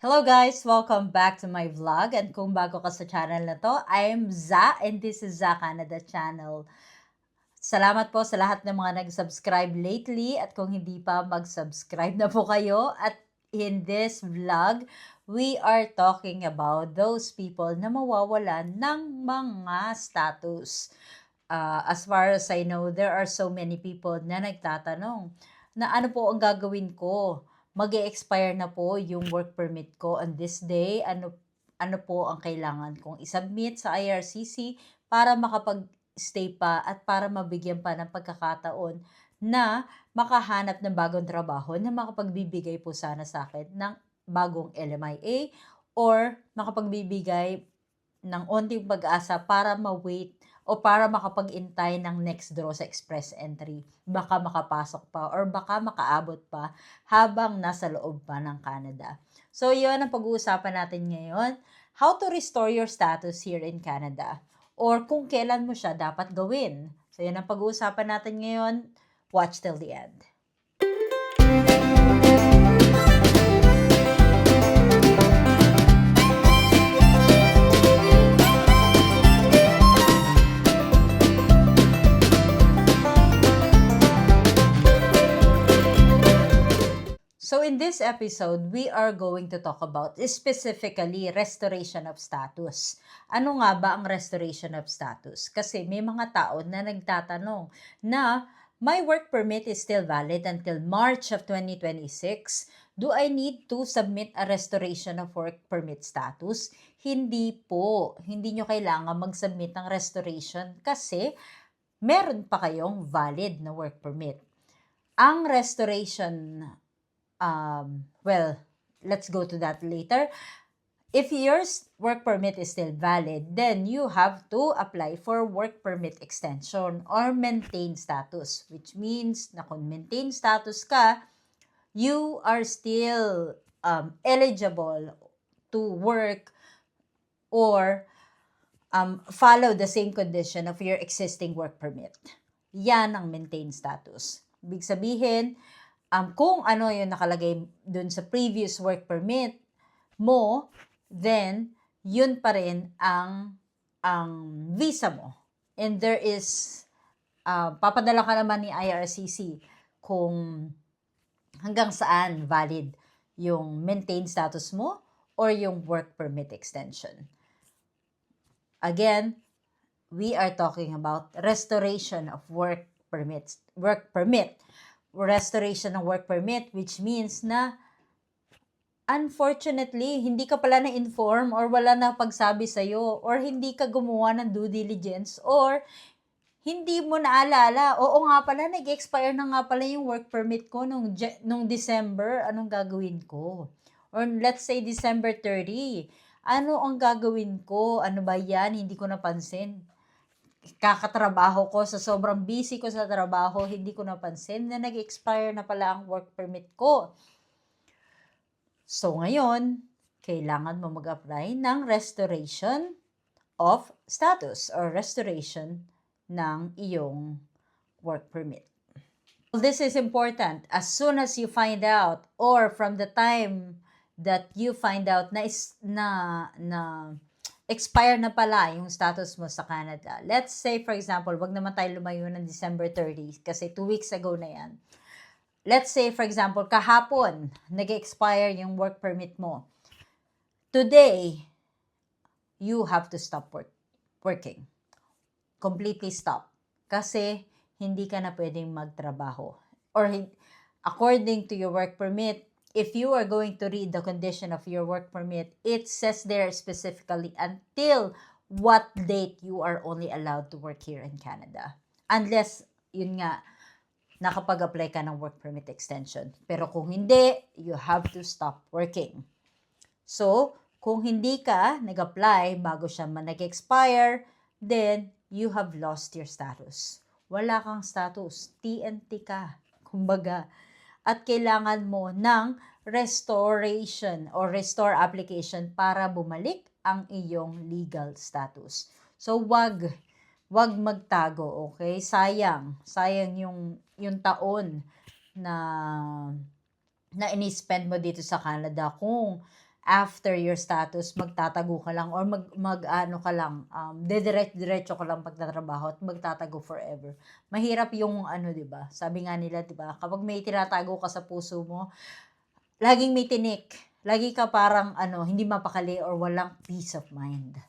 Hello guys! Welcome back to my vlog. And kung bago ka sa channel na to, I'm Za and this is Za Canada Channel. Salamat po sa lahat ng mga nag-subscribe lately at kung hindi pa, mag-subscribe na po kayo. At in this vlog, we are talking about those people na mawawalan ng mga status. As far as I know, there are so many people na nagtatanong na ano po ang gagawin ko? Mag-e-expire na po yung work permit ko on this day. Ano po ang kailangan kong isubmit sa IRCC para makapag-stay pa at para mabigyan pa ng pagkakataon na makahanap ng bagong trabaho na makapagbibigay po sana sa akin ng bagong LMIA or makapagbibigay ng onting pag-asa para ma-wait o para makapag-intay ng next draw sa express entry. Baka makapasok pa or baka makaabot pa habang nasa loob pa ng Canada. So, yun ang pag-uusapan natin ngayon. How to restore your status here in Canada. Or kung kailan mo siya dapat gawin. So, yun ang pag-uusapan natin ngayon. Watch till the end. So in this episode, we are going to talk about specifically restoration of status. Ano nga ba ang restoration of status? Kasi may mga tao na nagtatanong na my work permit is still valid until March of 2026. Do I need to submit a restoration of work permit status? Hindi po. Hindi nyo kailangan mag-submit ng restoration kasi meron pa kayong valid na work permit. Ang restoration let's go to that later. If your work permit is still valid, then you have to apply for work permit extension or maintain status, which means na kung maintain status ka, you are still eligible to work or follow the same condition of your existing work permit. Yan ang maintain status. Ibig sabihin, kung ano yung nakalagay dun sa previous work permit mo, then yun pa rin ang visa mo. And there is, papadala ka naman ni IRCC kung hanggang saan valid yung maintain status mo or yung work permit extension. Again, we are talking about restoration of work permit. Restoration ng work permit, which means na unfortunately, hindi ka pala na-inform or wala na pagsabi sa'yo or hindi ka gumawa ng due diligence or hindi mo naalala, oo nga pala, nag-expire na nga pala yung work permit ko nung December, anong gagawin ko? Or let's say December 30, ano ang gagawin ko? Ano ba yan? Hindi ko napansin. Kakatrabaho ko, sa sobrang busy ko sa trabaho, hindi ko napansin na nag-expire na pala ang work permit ko. So ngayon, kailangan mo mag-apply ng restoration of status or restoration ng iyong work permit. This is important. As soon as you find out or from the time that you find out na expire na pala yung status mo sa Canada. Let's say, for example, wag naman tayo lumayo ng December 30 kasi 2 weeks ago na yan. Let's say, for example, kahapon, nag-expire yung work permit mo. Today, you have to stop working. Completely stop. Kasi hindi ka na pwedeng magtrabaho. Or according to your work permit, if you are going to read the condition of your work permit, it says there specifically until what date you are only allowed to work here in Canada. Unless, yun nga, nakapag-apply ka ng work permit extension. Pero kung hindi, you have to stop working. So, kung hindi ka nag-apply bago siya nag-expire, then you have lost your status. Wala kang status. TNT ka. Kumbaga, at kailangan mo ng restoration or restore application para bumalik ang iyong legal status. So, wag magtago, okay? Sayang yung taon na ini-spend mo dito sa Canada kung after your status, magtatago ka lang or ano ka lang, diretso ka lang pagtatrabaho at magtatago forever. Mahirap yung ano, 'di ba? Sabi nga nila, 'di ba? Kapag may tinatago ka sa puso mo, laging may tinik. Lagi ka parang ano, hindi mapakali or walang peace of mind.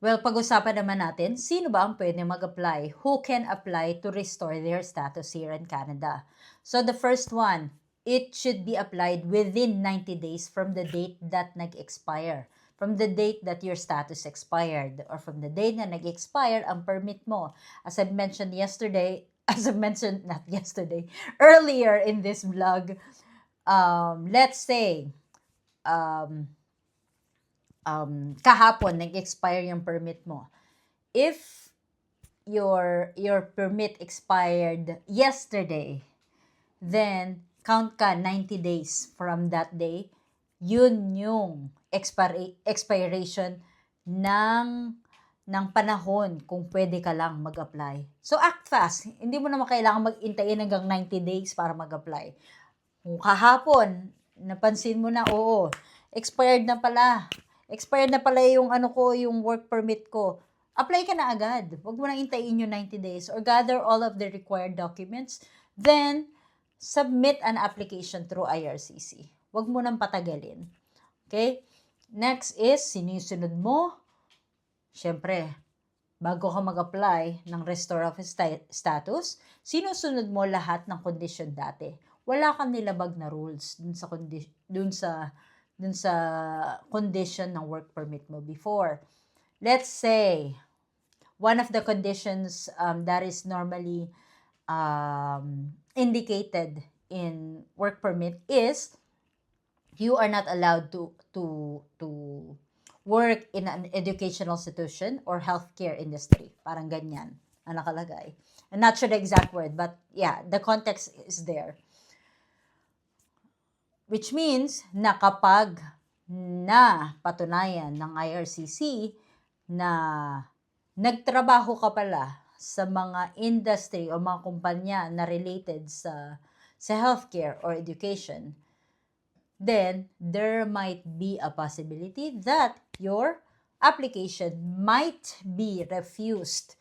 Well, pag-usapan naman natin, sino ba ang pwede mag-apply? Who can apply to restore their status here in Canada? So the first one, it should be applied within 90 days from the date that nag-expire. From the date that your status expired or from the date na nag-expire ang permit mo. As I mentioned yesterday, not yesterday, earlier in this vlog, let's say, kahapon nag-expire yung permit mo. If your permit expired yesterday, then count ka 90 days from that day. Yun yung expiration ng panahon kung pwede ka lang mag-apply. So act fast. Hindi mo naman kailangan mag-intayin hanggang 90 days para mag-apply. Kung kahapon, napansin mo na, oo, expired na pala. Expired na pala yung yung work permit ko. Apply ka na agad. Huwag mo nang intayin yung 90 days or gather all of the required documents. Then, submit an application through IRCC. Huwag mo nang patagalin. Okay? Next is, sinusunod mo. Siyempre, bago ka mag-apply ng restore of status, sinusunod mo lahat ng condition dati. Wala kang nilabag na rules dun sa condition ng work permit mo before. Let's say, one of the conditions that is normally indicated in work permit is you are not allowed to work in an educational institution or healthcare industry. Parang ganyan ang nakalagay. I'm not sure the exact word, but yeah, the context is there. Which means na kapag na patunayan ng IRCC na nagtrabaho ka pala sa mga industry o mga kumpanya na related sa healthcare or education, then there might be a possibility that your application might be refused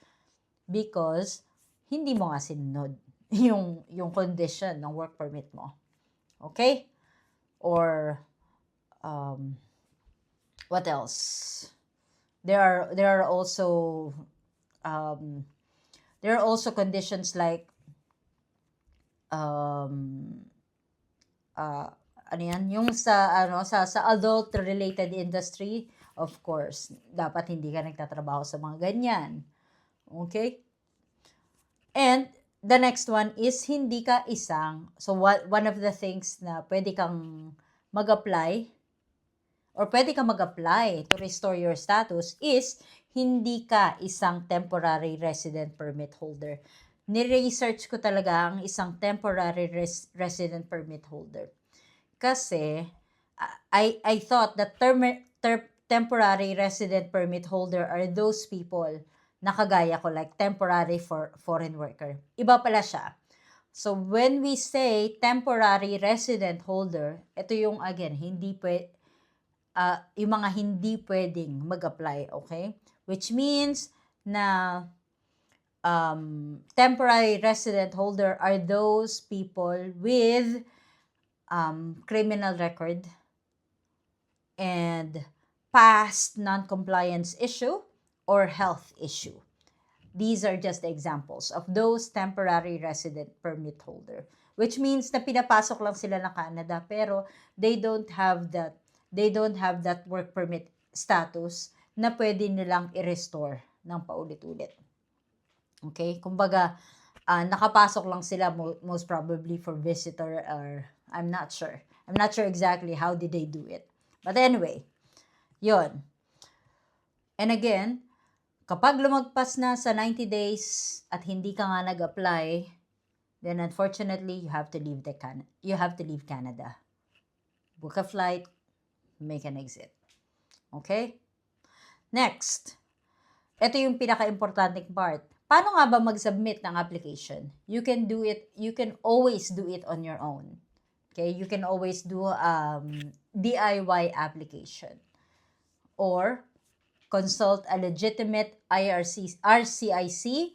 because hindi mo nga sinunod yung condition ng work permit mo. Okay? Or what else? There are also conditions like yung sa adult related industry, of course, dapat hindi ka nagtatrabaho sa mga ganyan. Okay? And the next one is hindi ka one of the things na pwede kang mag-apply or pwede kang mag-apply to restore your status is hindi ka isang temporary resident permit holder. Ni-research ko talaga ang isang temporary resident permit holder. Kasi I thought that temporary resident permit holder are those people na kagaya ko, like temporary for foreign worker. Iba pala siya. So, when we say temporary resident holder, ito yung, again, yung mga hindi pwedeng mag-apply, okay? Which means na temporary resident holder are those people with criminal record and past non-compliance issue or health issue. These are just examples of those temporary resident permit holder, which means na pinapasok lang sila ng Canada pero they don't have that work permit status na pwede nilang i-restore ng paulit-ulit. Okay? Kumbaga, nakapasok lang sila most probably for visitor or I'm not sure. I'm not sure exactly how did they do it. But anyway, yon. And again, kapag lumagpas na sa 90 days at hindi ka nga nag-apply, then unfortunately, you have to leave Canada. Book a flight, make an exit. Okay? Next. Ito yung pinaka-importanting part. Paano nga ba mag-submit ng application? You can always do it on your own. Okay, you can always do DIY application or consult a legitimate RCIC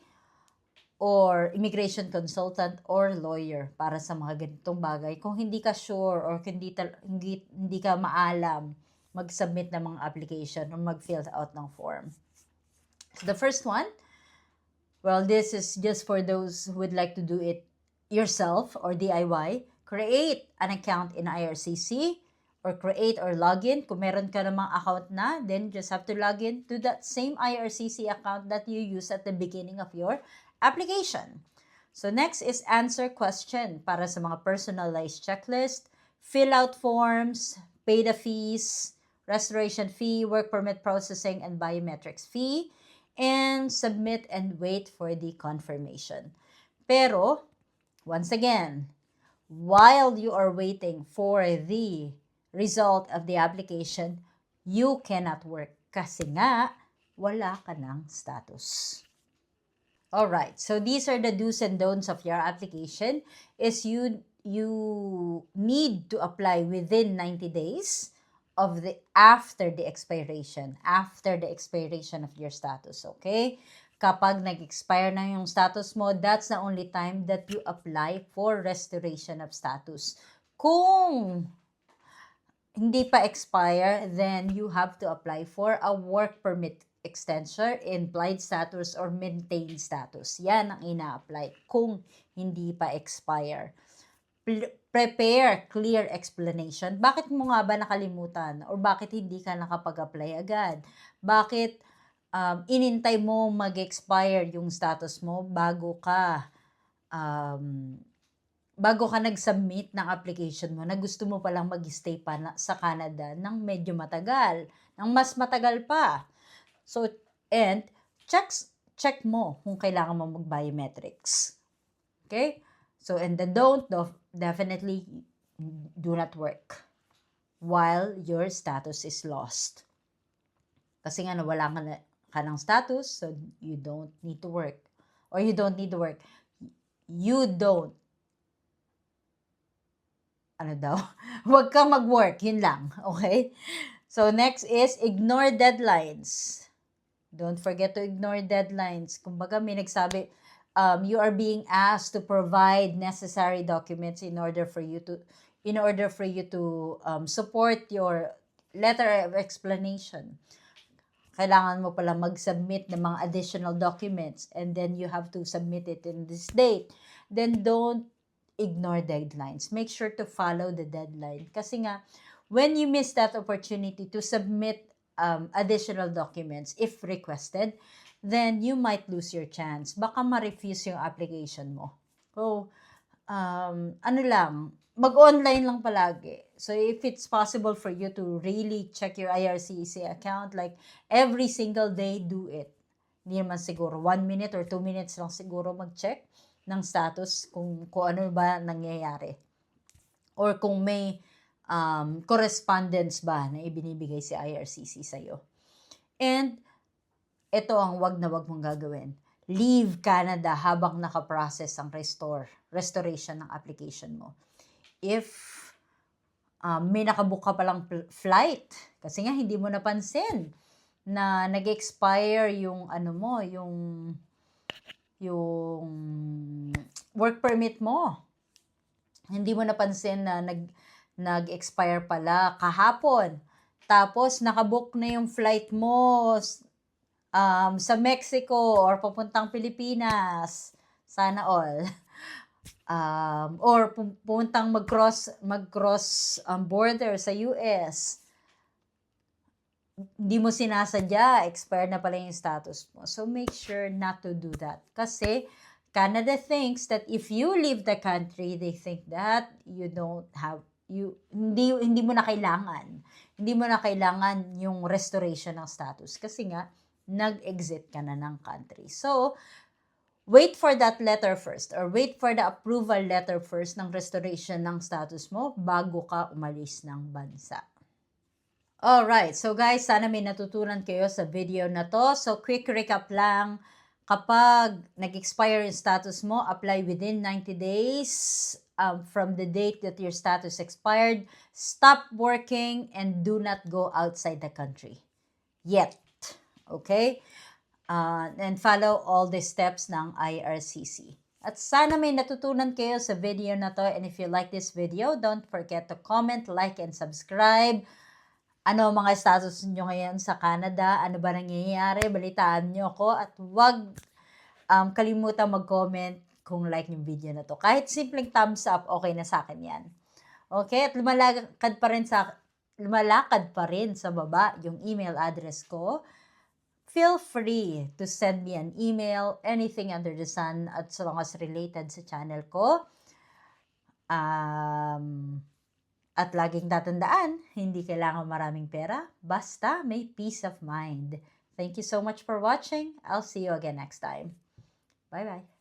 or immigration consultant or lawyer para sa mga ganitong bagay. Kung hindi ka sure or hindi ka maalam mag-submit ng mga application or mag-fill out ng form. So the first one, well, this is just for those who would like to do it yourself or DIY. Create an account in IRCC or create or login. Kung meron ka namang account na, then just have to log in to that same IRCC account that you use at the beginning of your application. So next is answer question para sa mga personalized checklist, fill out forms, pay the fees, restoration fee, work permit processing, and biometrics fee, and submit and wait for the confirmation. Pero, once again, while you are waiting for the result of the application, you cannot work kasi nga wala ka ng status. Alright, so these are the do's and don'ts of your application. Is you need to apply within 90 days after the expiration of your status, okay? Kapag nag-expire na yung status mo, that's the only time that you apply for restoration of status. Kung hindi pa expire, then you have to apply for a work permit extension, implied status, or maintained status. Yan ang ina-apply kung hindi pa expire. Prepare clear explanation. Bakit mo nga ba nakalimutan? Or bakit hindi ka nakapag-apply agad? Bakit inintay mo mag-expire yung status mo bago ka nag-submit ng application mo na gusto mo palang mag-stay pa sa Canada ng medyo matagal, ng mas matagal pa. So, and check mo kung kailangan mo mag-biometrics. Okay? So, and the don't definitely do not work while your status is lost. Kasi nga nawala ka ng status, so you don't need to work. Or you don't need to work. You don't. Huwag kang mag-work. Yun lang. Okay? So, next is ignore deadlines. Don't forget to ignore deadlines. Kumbaga, may nagsabi, you are being asked to provide necessary documents in order for you to support your letter of explanation. Kailangan mo pala mag-submit ng mga additional documents and then you have to submit it in this date. Then don't ignore deadlines. Make sure to follow the deadline. Kasi nga, when you miss that opportunity to submit additional documents, if requested, then you might lose your chance. Baka ma-refuse yung application mo. So, mag-online lang palagi. So, if it's possible for you to really check your IRCC account, like every single day, do it. Hindi naman siguro 1 minute or 2 minutes lang siguro mag-check ng status kung ano ba nangyayari. Or kung may correspondence ba na ibinibigay si IRCC sa'yo. And, ito ang wag na wag mong gagawin. Leave Canada habang nakaprocess ang restoration ng application mo. If may nakabook ka palang flight, kasi nga hindi mo napansin na nag-expire yung yung work permit mo. Hindi mo napansin na nag-expire pala kahapon. Tapos nakabook na yung flight mo sa Mexico or papuntang Pilipinas. Sana all. Or puntang mag-cross border sa US. Hindi mo sinasadya, expire na pala yung status mo. So make sure not to do that. Kasi Canada thinks that if you leave the country, they think that hindi mo na kailangan yung restoration ng status kasi nga nag-exit ka na ng country. So, wait for that letter first or wait for the approval letter first ng restoration ng status mo bago ka umalis ng bansa. Alright, so guys, sana may natutunan kayo sa video na to. So, quick recap lang. Kapag nag-expire yung status mo, apply within 90 days from the date that your status expired, stop working and do not go outside the country yet. Okay? And follow all the steps ng IRCC. At sana may natutunan kayo sa video na to. And if you like this video, don't forget to comment, like, and subscribe. Ano mga status nyo ngayon sa Canada? Ano ba nangyayari? Balitaan nyo ako. At huwag kalimutan mag-comment kung like yung video na to. Kahit simpleng thumbs up, okay na sa akin yan. Okay? At lumalakad pa rin sa baba yung email address ko. Feel free to send me an email, anything under the sun, at so long as related sa channel ko. At laging tatandaan, hindi kailangan maraming pera, basta may peace of mind. Thank you so much for watching. I'll see you again next time. Bye-bye.